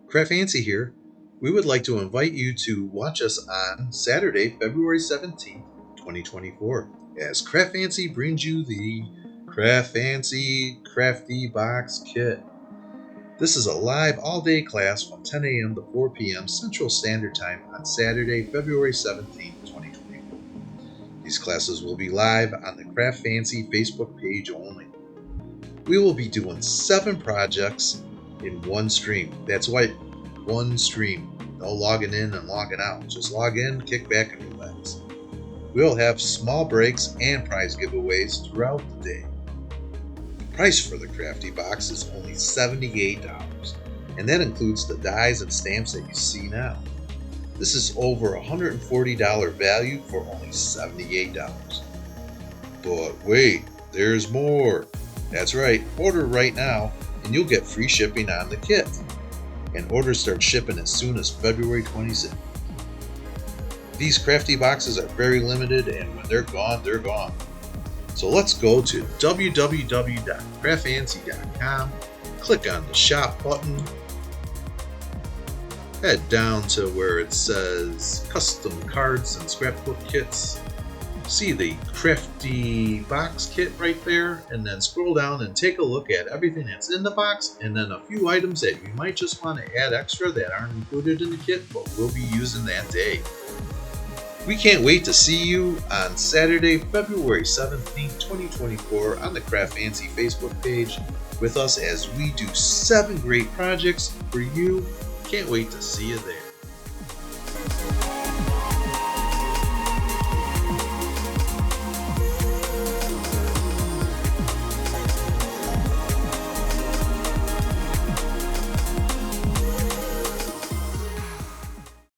Craft Fancy here. We would like to invite you to watch us on Saturday, February 17th, 2024, as Craft Fancy brings you the Craft Fancy Crafty Box Kit. This is a live all-day class from 10 a.m. to 4 p.m. Central Standard Time on Saturday, February 17th, 2024. These classes will be live on the Craft Fancy Facebook page only. We will be doing 7 projects in one stream. That's right, one stream. No logging in and logging out. Just log in, kick back, and relax. We'll have small breaks and prize giveaways throughout the day. The price for the Crafty Box is only $78, and that includes the dies and stamps that you see now. This is over $140 value for only $78. But wait, there's more. That's right, order right now and you'll get free shipping on the kit. And orders start shipping as soon as February 26th. These crafty boxes are very limited, and when they're gone, they're gone. So let's go to www.craftfancy.com, click on the shop button, head down to where it says custom cards and scrapbook kits. See the Crafty Box kit right there, and then scroll down and take a look at everything that's in the box, and then a few items that you might just want to add extra that aren't included in the kit but will be using that day. We can't wait to see you on Saturday, February 17th, 2024 on the Craft Fancy Facebook page with us as we do 7 great projects for you. Can't wait to see you there.